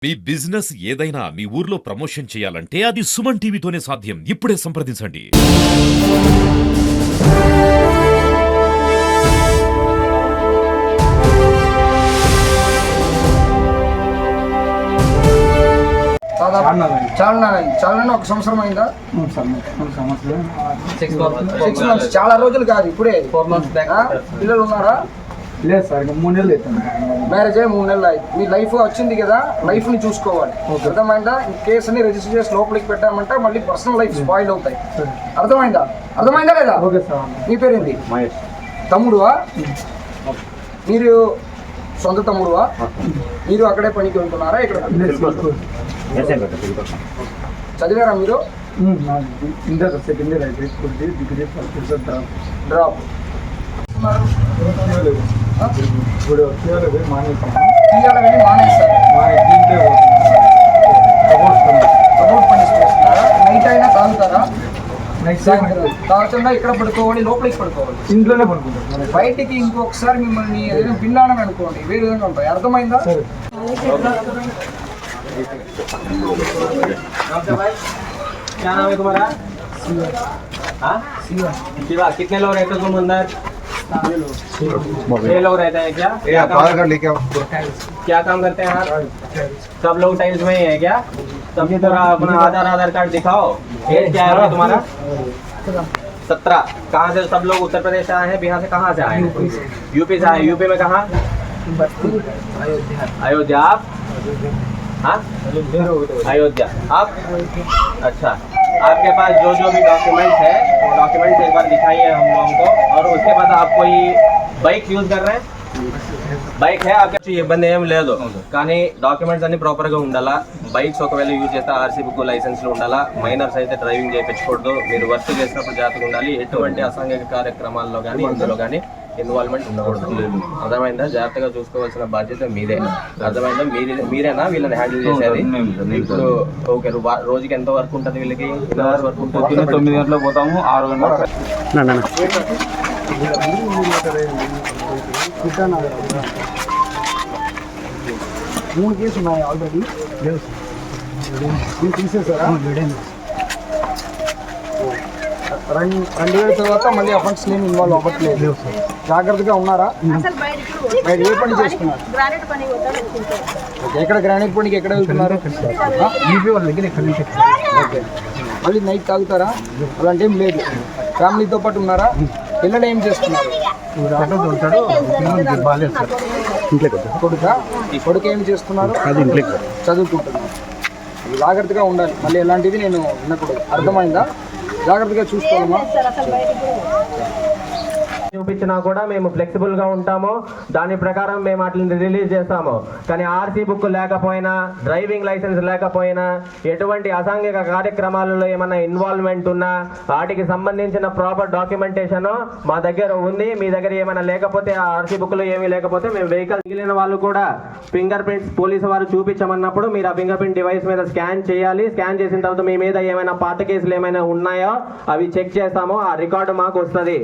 మీ business ఏదైనా మీ ఊర్లో promotion చేయాలంటే అది సుమన్ టీవీతోనే సాధ్యం. ఇప్పుడే సంప్రదించండి. చాలా ఒక సంవత్సరం అయిందా? చాలా రోజులు కాదు, ఇప్పుడే 4 months బ్యాక్. పిల్లలు ఉన్నారా? లేదు సార్, 3 నెలలు అవుతుంది. మ్యారేజ్ అయ్యి 3 నెలలు అయింది. మీ లైఫ్ వచ్చింది కదా, లైఫ్ ని చూసుకోవాలి. అర్థమైందా? కేసుని రిజిస్టర్ చేసి లోపలికి పెట్టామంటే మళ్ళీ పర్సనల్ లైఫ్ స్పాయిల్ అవుతాయి. అర్థమైందా? అర్థమైందా లేదా? Okay sir. మీ పేరేంటి? మహేష్. తమ్ముడువా? మీరు సొంత తమ్ముడువా? మీరు అక్కడే పనికి వెళ్తున్నారా? ఇక్కడ చదివారా మీరు? ఇంటర్ సెకండ్ ఇయర్ అయితే డిగ్రీ డ్రాప్ సపోర్ట్ పని చేస్తున్నారా? నైట్ అయినా తాగుతారా? తాగుతుందా? ఇక్కడ పడుకోవాలి, లోపలికి పడుకోవాలి, ఇంట్లోనే పడుకుంటాం. బయటికి ఇంకొకసారి మిమ్మల్ని ఏదైనా పిల్లాడని అనుకోండి, వేరే విధంగా ఉంటాయి. అర్థమైందా? क्या नाम है तुम्हारा? शिवा. कितने लोग रहते हो तुम अंदर? 6 लोग रहते हैं क्या? क्या काम करते हैं आप? सब लोग टाइल्स में ही है क्या? तभी थोड़ा अपना आधार कार्ड दिखाओ. एज क्या है तुम्हारा? 17. कहाँ से सब लोग? उत्तर प्रदेश से आए हैं? बिहार से कहाँ से आए हैं? यूपी से आए. यूपी में कहाँ? अयोध्या. आप? हाँ, अयोध्या. आप? अच्छा. आपके पास जो जो भी डॉक्यूमेंट है वो डॉक्यूमेंट एक बार दिखाइए हम लोगों को. और उसके बाद आप कोई बाइक यूज कर रहे हैं? బైక్ హే ఆకే ఇబ్బంది ఏం లేదు, కానీ డాక్యుమెంట్స్ అన్ని ప్రాపర్గా ఉండాలా. బైక్స్ ఒకవేళ యూజ్ చేస్తే ఆర్సీ బుక్ లైసెన్స్లు ఉండాలా. మైనర్స్ అయితే డ్రైవింగ్ చేయించకూడదు. మీరు వర్క్ చేసినప్పుడు జాగ్రత్తగా ఉండాలి. ఎటువంటి అసాంఘిక కార్యక్రమాల్లో కానీ ఇందులో కానీ ఇన్వాల్వ్మెంట్ ఉండకూడదు. అర్థమైందా? జాగ్రత్తగా చూసుకోవాల్సిన బాధ్యత మీదే. అర్థమైందా? మీరేనా వీళ్ళని హ్యాండిల్ చేసేది? ఇప్పుడు ఓకే, రోజుకి ఎంత వర్క్ ఉంటుంది వీళ్ళకి? వర్క్ ఉంటుంది. 9 గంటలకు పోతాము, 6 గంటలకు. మూడు కేసు ఉన్నాయి ఆల్రెడీ. మీరు తీసేసారా? 2 తర్వాత మళ్ళీ అఫెన్స్ ఏమి ఇన్వాల్వ్ అవ్వట్లేదు. జాగ్రత్తగా ఉన్నారా? బయట ఏ పని చేస్తున్నారు? ఎక్కడ గ్రానైట్ పనికి ఎక్కడ వెళ్తున్నారు? యూపీ వాళ్ళ దగ్గర ఎక్కడ నుంచి? ఓకే. మళ్ళీ నైట్ తాగుతారా? అలాంటి ఏం లేదు. ఫ్యామిలీతో పాటు ఉన్నారా? పిల్లలు ఏం చేస్తున్నారు? బాగాలేదు సార్. ఇంట్లో కొడుకు ఏం చేస్తున్నారు? అది ఇంట్లో చదువుకుంటున్నారు. జాగ్రత్తగా ఉండాలి. మళ్ళీ ఎలాంటిది నేను వినకూడదు. అర్థమైందా? జాగ్రత్తగా చూసుకోవాలమ్మా. చూపించినా కూడా మేము ఫ్లెక్సిబుల్ గా ఉంటాము. దాని ప్రకారం మేము వాటిని రిలీజ్ చేస్తాము. కానీ ఆర్సీ బుక్ లేకపోయినా, డ్రైవింగ్ లైసెన్స్ లేకపోయినా, ఎటువంటి అసాంఘిక కార్యక్రమాలలో ఏమైనా ఇన్వాల్వ్మెంట్ ఉన్నా వాటికి సంబంధించిన ప్రాపర్ డాక్యుమెంటేషన్ మా దగ్గర ఉంది. మీ దగ్గర ఏమైనా లేకపోతే, ఆ ఆర్సీ బుక్లు ఏమీ లేకపోతే మేము వెహికల్ మిగిలిన వాళ్ళు కూడా ఫింగర్ ప్రింట్స్ పోలీసు వారు చూపించమన్నప్పుడు మీరు ఆ ఫింగర్ ప్రింట్ డివైస్ మీద స్కాన్ చేయాలి. స్కాన్ చేసిన తర్వాత మీ మీద ఏమైనా పాత కేసులు ఏమైనా ఉన్నాయో అవి చెక్ చేస్తాము. ఆ రికార్డు మాకు వస్తుంది.